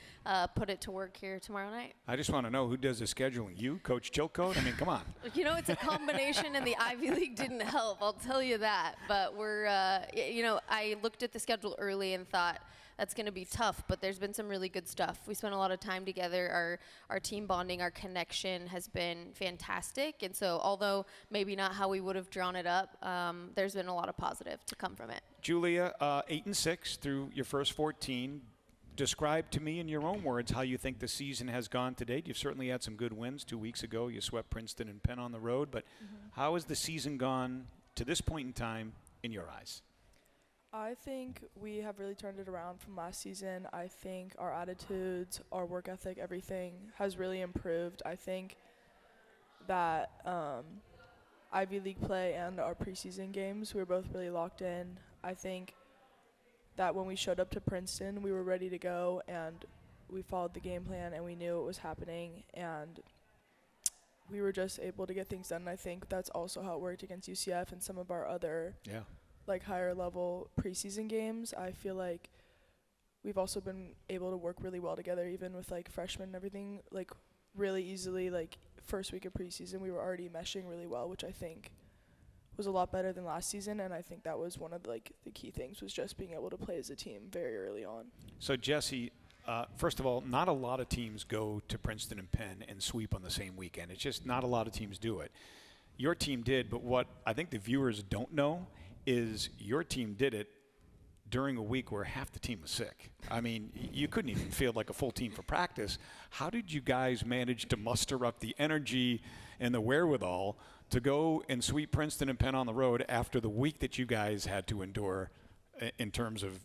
put it to work here tomorrow night. I just want to know who does the scheduling. You, Coach Chilcote? I mean, come on. You know, it's a combination, and the Ivy League didn't help. I'll tell you that. But we're, I looked at the schedule early and thought, that's going to be tough, but there's been some really good stuff. We spent a lot of time together. Our team bonding, our connection has been fantastic. And so although maybe not how we would have drawn it up, there's been a lot of positive to come from it. Julia, 8-6 through your first 14. Describe to me in your own words how you think the season has gone to date. You've certainly had some good wins. 2 weeks ago, you swept Princeton and Penn on the road. But how has the season gone to this point in time in your eyes? I think we have really turned it around from last season. I think our attitudes, our work ethic, everything has really improved. I think that Ivy League play and our preseason games, we were both really locked in. I think that when we showed up to Princeton, we were ready to go, and we followed the game plan, and we knew it was happening, and we were just able to get things done. And I think that's also how it worked against UCF and some of our other higher level preseason games. I feel like we've also been able to work really well together, even with freshmen and everything, really easily. First week of preseason, we were already meshing really well, which I think was a lot better than last season. And I think that was one of the key things, was just being able to play as a team very early on. So Jessie, first of all, not a lot of teams go to Princeton and Penn and sweep on the same weekend. It's just not a lot of teams do it. Your team did, but what I think the viewers don't know is your team did it during a week where half the team was sick. I mean, you couldn't even field a full team for practice. How did you guys manage to muster up the energy and the wherewithal to go and sweep Princeton and Penn on the road after the week that you guys had to endure in terms of,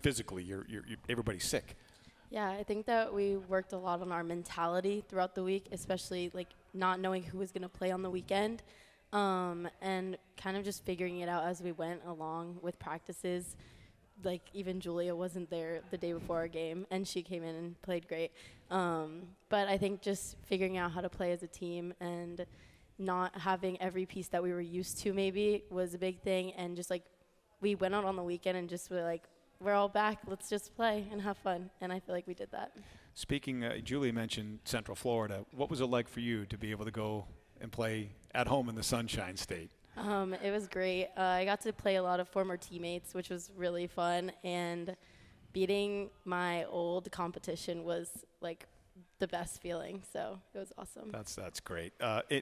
physically, you're everybody's sick? Yeah, I think that we worked a lot on our mentality throughout the week, especially not knowing who was going to play on the weekend. And kind of just figuring it out as we went along with practices. Even Julia wasn't there the day before our game, and she came in and played great. But I think just figuring out how to play as a team and not having every piece that we were used to maybe was a big thing. And just we went out on the weekend and just were we're all back, let's just play and have fun. And I feel like we did that. Speaking, Julia mentioned Central Florida. What was it like for you to be able to go and play at home in the Sunshine State? It was great. I got to play a lot of former teammates, which was really fun. And beating my old competition was the best feeling. So it was awesome. That's great.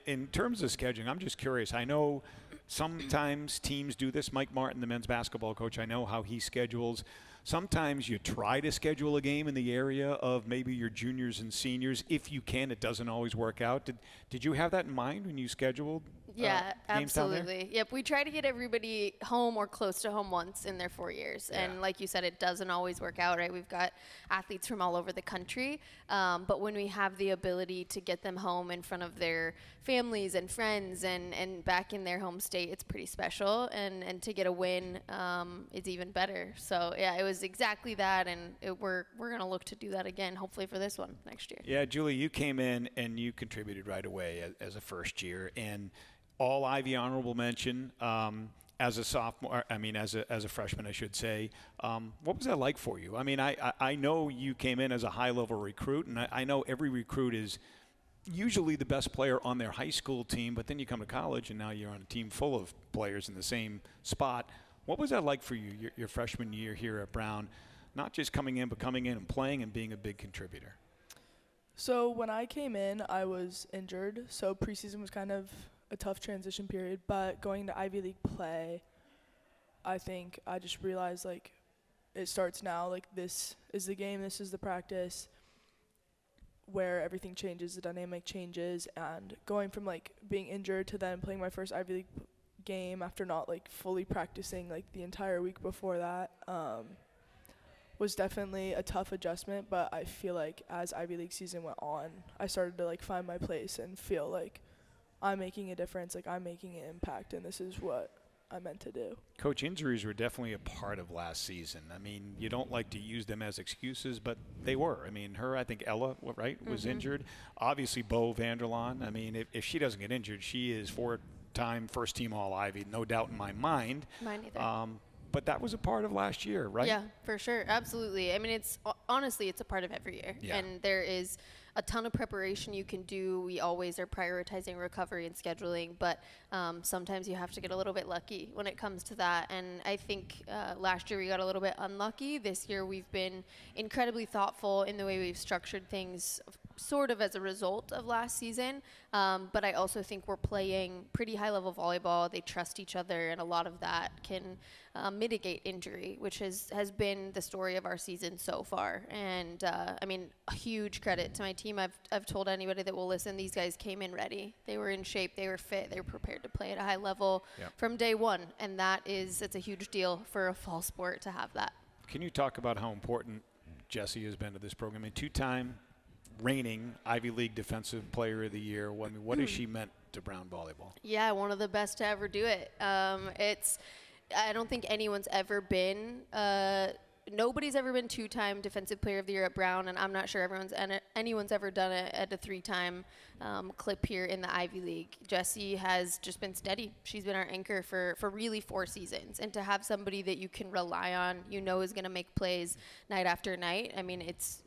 In terms of scheduling, I'm just curious. I know sometimes teams do this. Mike Martin, the men's basketball coach, I know how he schedules. Sometimes you try to schedule a game in the area of maybe your juniors and seniors. If you can, it doesn't always work out. Did you have that in mind when you scheduled Yeah, games down there? absolutely. Yep, we try to get everybody home or close to home once in their 4 years. Yeah. And like you said, it doesn't always work out, right? We've got athletes from all over the country. But when we have the ability to get them home in front of their families and friends and back in their home state, it's pretty special. And to get a win is even better. So, yeah, it was exactly that. And we're going to look to do that again, hopefully for this one next year. Yeah, Julie, you came in and you contributed right away as a first year. And all Ivy honorable mention. as a sophomore, as a freshman, I should say. What was that like for you? I mean, I know you came in as a high-level recruit, and I know every recruit is usually the best player on their high school team, but then you come to college, and now you're on a team full of players in the same spot. What was that like for you, your freshman year here at Brown, not just coming in, but coming in and playing and being a big contributor? So when I came in, I was injured, so preseason was kind of a tough transition period, but going to Ivy League play, I think I just realized, like, it starts now. Like, this is the game, this is the practice where everything changes, the dynamic changes, and going from, like, being injured to then playing my first Ivy League game after not, like, fully practicing, like, the entire week before that was definitely a tough adjustment, but I feel like as Ivy League season went on, I started to, like, find my place and feel like I'm making a difference, like I'm making an impact, and this is what I meant to do. Coach, injuries were definitely a part of last season. I mean, you don't like to use them as excuses, but they were. I mean, I think Ella, right, was injured. Obviously, Bo Vanderlaan. I mean, if she doesn't get injured, she is 4-time first-team All-Ivy, no doubt in my mind. Mine either. But that was a part of last year, right? Yeah, for sure. Absolutely. I mean, honestly, it's a part of every year. Yeah. And there is a ton of preparation you can do. We always are prioritizing recovery and scheduling, but sometimes you have to get a little bit lucky when it comes to that. And I think last year we got a little bit unlucky. This year we've been incredibly thoughtful in the way we've structured things, sort of as a result of last season. But I also think we're playing pretty high-level volleyball. They trust each other, and a lot of that can mitigate injury, which has been the story of our season so far. And I mean, a huge credit to my team. I've told anybody that will listen, these guys came in ready. They were in shape, they were fit, they were prepared to play at a high level from day one. And it's a huge deal for a fall sport to have that. Can you talk about how important Jessie has been to this program? I mean, 2-time reigning Ivy League Defensive Player of the Year. I mean, what has she meant to Brown volleyball? Yeah, one of the best to ever do it. I don't think anyone's ever been nobody's ever been 2-time Defensive Player of the Year at Brown, and I'm not sure anyone's ever done it at a 3-time clip here in the Ivy League. Jessie has just been steady. She's been our anchor for really 4 seasons, and to have somebody that you can rely on, is going to make plays night after night. I mean, it's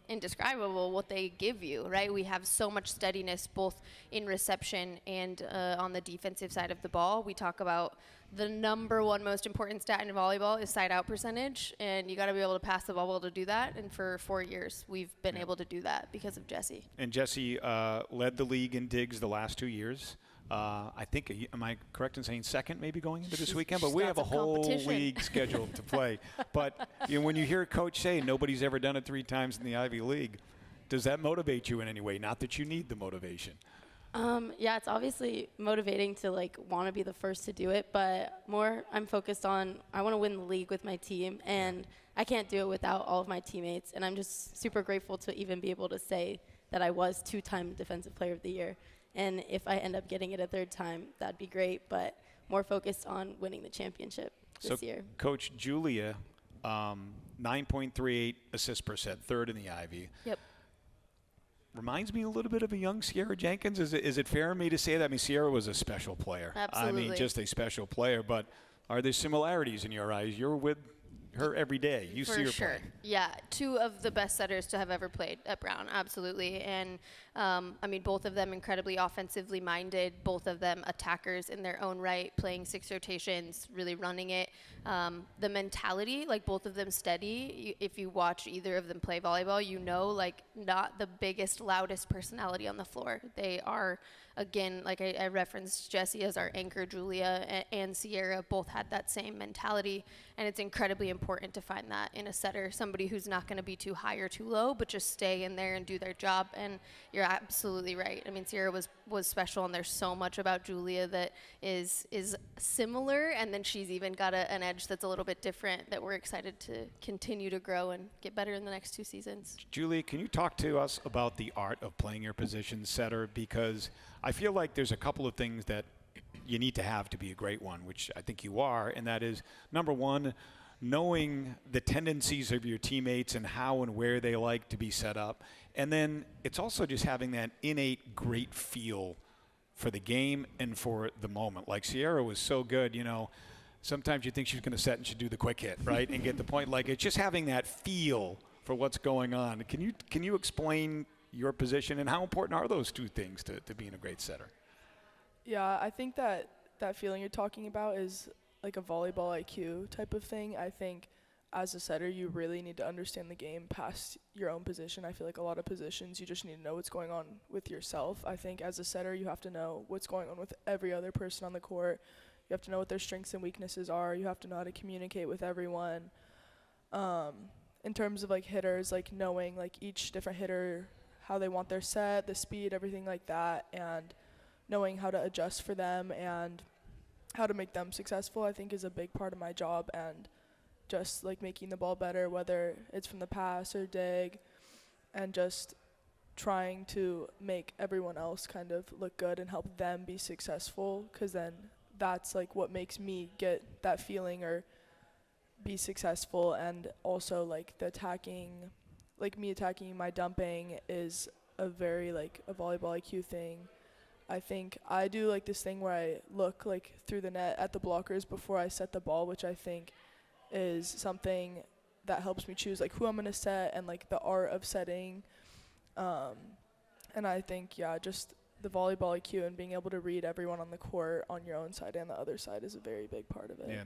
indescribable what they give you, right? We have so much steadiness both in reception and on the defensive side of the ball. We talk about the number one most important stat in volleyball is side-out percentage, and you got to be able to pass the ball to do that. And for 4 years, we've been able to do that because of Jessie. And Jessie led the league in digs the last 2 years. I think, am I correct in saying second maybe going into this weekend? But we have a whole league scheduled to play. But when you hear a coach say nobody's ever done it 3 times in the Ivy League, does that motivate you in any way? Not that you need the motivation. Yeah, it's obviously motivating to want to be the first to do it, but more I'm focused on I want to win the league with my team, and I can't do it without all of my teammates. And I'm just super grateful to even be able to say that I was 2-time Defensive Player of the Year. And if I end up getting it a 3rd time, that'd be great, but more focused on winning the championship this year. Coach Julia, 9.38 assists per set, 3rd in the Ivy. Yep. Reminds me a little bit of a young Sierra Jenkins. Is it fair of me to say that? I mean, Sierra was a special player. Absolutely. I mean, just a special player. But are there similarities in your eyes? You're with her every day. You see her play. Yeah, 2 of the best setters to have ever played at Brown, absolutely. And I mean, both of them incredibly offensively minded, both of them attackers in their own right, playing 6 rotations, really running it. The mentality, both of them steady. If you watch either of them play volleyball, not the biggest, loudest personality on the floor. They are, again, I referenced Jessie as our anchor. Julia and Sierra both had that same mentality, and it's incredibly important to find that in a setter, somebody who's not going to be too high or too low, but just stay in there and do their job. And you're absolutely right. I mean, Sierra was special, and there's so much about Julia that is similar, and then she's even got an edge that's a little bit different that we're excited to continue to grow and get better in the next 2 seasons. Julia, can you talk to us about the art of playing your position setter? Because I feel like there's a couple of things that you need to have to be a great one, which I think you are, and that is, number one, knowing the tendencies of your teammates and how and where they like to be set up. And then it's also just having that innate great feel for the game and for the moment. Like Sierra was so good, you know, sometimes you think she's going to set and she'd do the quick hit, right, and get the point. Like, it's just having that feel for what's going on. Can you explain your position and how important are those two things to being a great setter? Yeah, I think that feeling you're talking about is like a volleyball IQ type of thing. I think as a setter, you really need to understand the game past your own position. I feel like a lot of positions, you just need to know what's going on with yourself. I think as a setter, you have to know what's going on with every other person on the court. You have to know what their strengths and weaknesses are. You have to know how to communicate with everyone. In terms of like hitters, like knowing like each different hitter, how they want their set, the speed, everything like that, and knowing how to adjust for them and how to make them successful, I think is a big part of my job. And just like making the ball better, whether it's from the pass or dig, and just trying to make everyone else kind of look good and help them be successful, because then that's like what makes me get that feeling or be successful. And also like the attacking, like me attacking my dumping is a very like a volleyball IQ thing. I think I do like this thing where I look like through the net at the blockers before I set the ball, which I think is something that helps me choose like who I'm gonna set and like the art of setting. And I think, yeah, just the volleyball IQ and being able to read everyone on the court on your own side and the other side is a very big part of it. Yeah,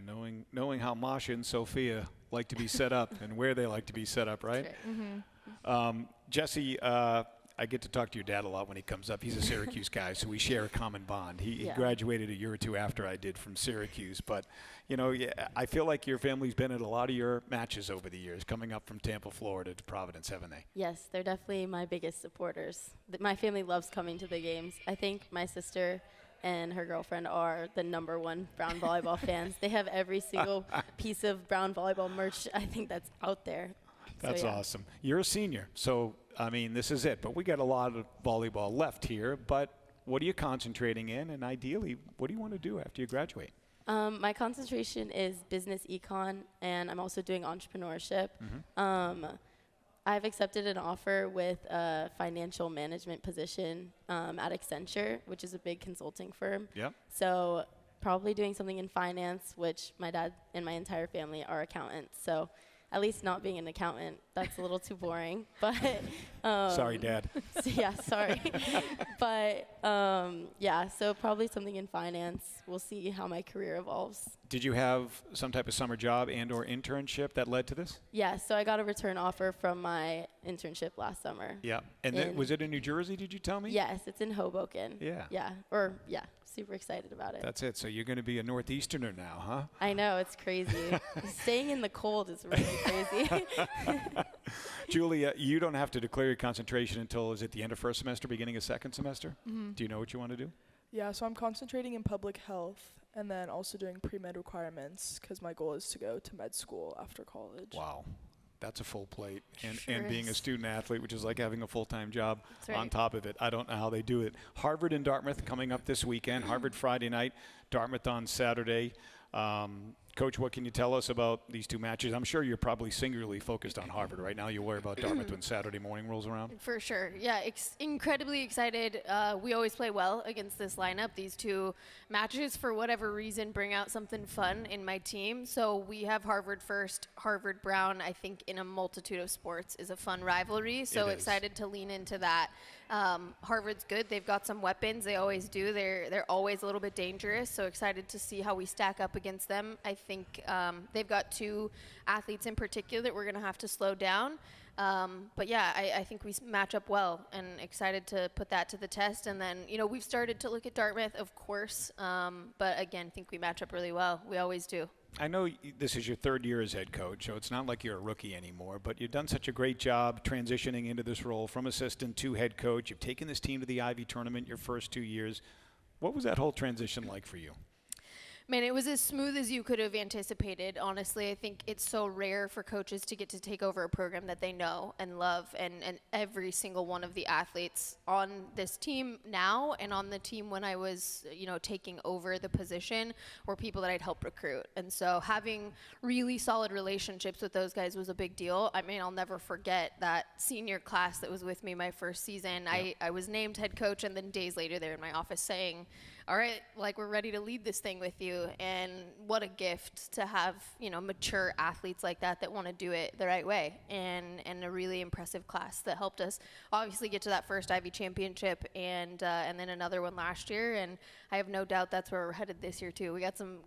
knowing how Masha and Sophia like to be set up and where they like to be set up, right? Mm-hmm. Jessie, I get to talk to your dad a lot when he comes up. He's a Syracuse guy, so we share a common bond. He graduated a year or two after I did from Syracuse. But, you know, I feel like your family's been at a lot of your matches over the years, coming up from Tampa, Florida to Providence, haven't they? Yes, they're definitely my biggest supporters. My family loves coming to the games. I think my sister and her girlfriend are the #1 Brown volleyball fans. They have every single piece of Brown volleyball merch I think that's out there. That's awesome. You're a senior, so, I mean, this is it. But we got a lot of volleyball left here. But what are you concentrating in? And ideally, what do you want to do after you graduate? My concentration is business econ, and I'm also doing entrepreneurship. I've accepted an offer with a financial management position at Accenture, which is a big consulting firm. Yep. So probably doing something in finance, which my dad and my entire family are accountants. So at least not being an accountant, that's a little too boring. But sorry, Dad. So yeah, sorry. But yeah, so probably something in finance. We'll see how my career evolves. Did you have some type of summer job and or internship that led to this? Yeah, so I got a return offer from my internship last summer. Yeah, and then, was it in New Jersey, did you tell me? Yes, it's in Hoboken. Yeah. Yeah, super excited about it. That's it. So you're going to be a Northeasterner now, huh? I know, it's crazy. Staying in the cold is really crazy. Julia, you don't have to declare your concentration until, is it the end of first semester, beginning of second semester? Mm-hmm. Do you know what you want to do? Yeah, so I'm concentrating in public health and then also doing pre-med requirements because my goal is to go to med school after college. Wow. That's a full plate. And, Sure and being a is. student athlete, which is like having a full-time job That's on right. top of it. I don't know how they do it. Harvard and Dartmouth coming up this weekend. Harvard Friday night, Dartmouth on Saturday. Coach, what can you tell us about these two matches? I'm sure you're probably singularly focused on Harvard right now. You worry about Dartmouth when Saturday morning rolls around. For sure. Yeah, incredibly excited. We always play well against this lineup. These two matches, for whatever reason, bring out something fun in my team. So we have Harvard first. Harvard Brown, I think, in a multitude of sports is a fun rivalry. So It is. excited to lean into that. Harvard's good. They've got some weapons. They always do. They're always a little bit dangerous. So excited to see how we stack up against them. I think they've got two athletes in particular that we're going to have to slow down. But yeah, I think we match up well and excited to put that to the test. And then, you know, we've started to look at Dartmouth, of course. But again, think we match up really well. We always do. I know this is your third year as head coach, so it's not like you're a rookie anymore, but you've done such a great job transitioning into this role from assistant to head coach. You've taken this team to the Ivy tournament your first 2 years. What was that whole transition like for you? Man, it was as smooth as you could have anticipated. Honestly, I think it's so rare for coaches to get to take over a program that they know and love, and every single one of the athletes on this team now and on the team when I was, taking over the position were people that I'd helped recruit. And so having really solid relationships with those guys was a big deal. I mean, I'll never forget that senior class that was with me my first season. Yep. I was named head coach, and then days later they're in my office saying, all right, like, we're ready to lead this thing with you. And what a gift to have, mature athletes like that want to do it the right way. And a really impressive class that helped us obviously get to that first Ivy championship and then another one last year. And I have no doubt that's where we're headed this year too. We got some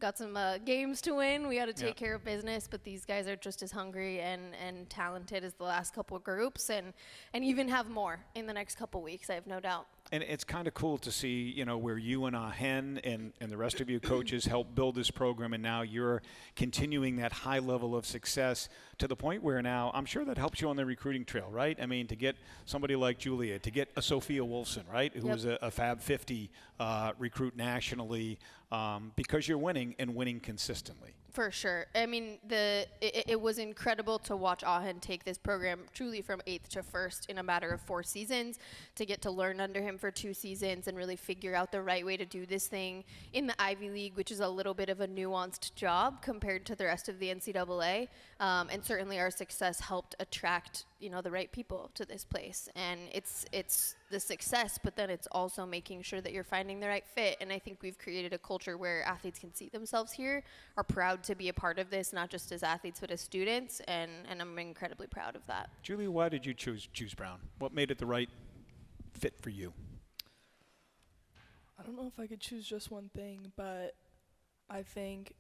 games to win. We got to take care of business, but these guys are just as hungry and talented as the last couple of groups, and even have more in the next couple weeks. I have no doubt. And it's kind of cool to see, where you and Hen and the rest of you coaches helped build this program, and now you're continuing that high level of success to the point where now I'm sure that helps you on the recruiting trail, right? I mean, to get somebody like Julia, to get a Sophia Wolfson, right, who was a Fab 50 recruit nationally, because you're winning and winning consistently. For sure. I mean, it was incredible to watch Ahen take this program truly from 8th to 1st in a matter of 4 seasons, to get to learn under him for 2 seasons and really figure out the right way to do this thing in the Ivy League, which is a little bit of a nuanced job compared to the rest of the NCAA. And certainly our success helped attract, the right people to this place. And it's the success, but then it's also making sure that you're finding the right fit. And I think we've created a culture where athletes can see themselves here, are proud to be a part of this, not just as athletes, but as students. And I'm incredibly proud of that. Julia, why did you choose Brown? What made it the right fit for you? I don't know if I could choose just one thing, but I think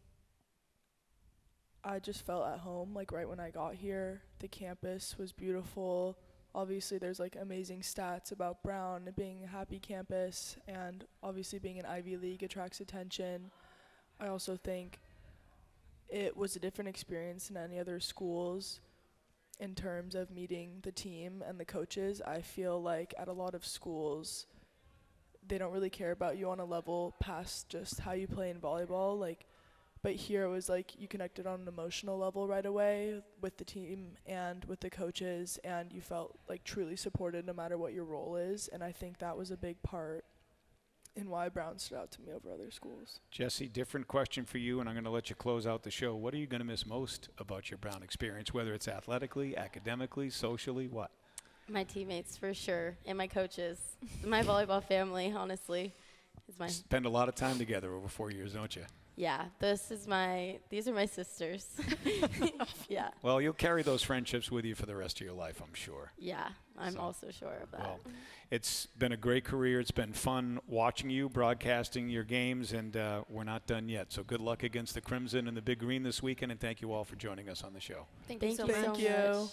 I just felt at home, like, right when I got here. The campus was beautiful. Obviously, there's, like, amazing stats about Brown being a happy campus, and obviously being an Ivy League attracts attention. I also think it was a different experience than any other schools in terms of meeting the team and the coaches. I feel like at a lot of schools, they don't really care about you on a level past just how you play in volleyball. But here it was like you connected on an emotional level right away with the team and with the coaches, and you felt like truly supported no matter what your role is. And I think that was a big part in why Brown stood out to me over other schools. Jessie, different question for you, and I'm going to let you close out the show. What are you going to miss most about your Brown experience, whether it's athletically, academically, socially, what? My teammates, for sure, and my coaches. My volleyball family, honestly. Spend a lot of time together over 4 years, don't you? Yeah, these are my sisters. Yeah. Well, you'll carry those friendships with you for the rest of your life, I'm sure. Yeah, I'm also sure of that. Well, it's been a great career. It's been fun watching you, broadcasting your games, and we're not done yet. So good luck against the Crimson and the Big Green this weekend, and thank you all for joining us on the show. Thank you so much.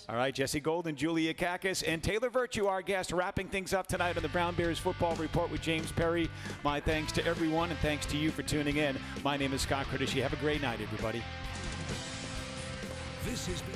All right, Jessie Golden, Julia Kakkis, and Taylor Virtue, our guest, wrapping things up tonight on the Brown Bears Football Report with James Perry. My thanks to everyone, and thanks to you for tuning in. My name is Scott Cordischi. Have a great night, everybody. This has been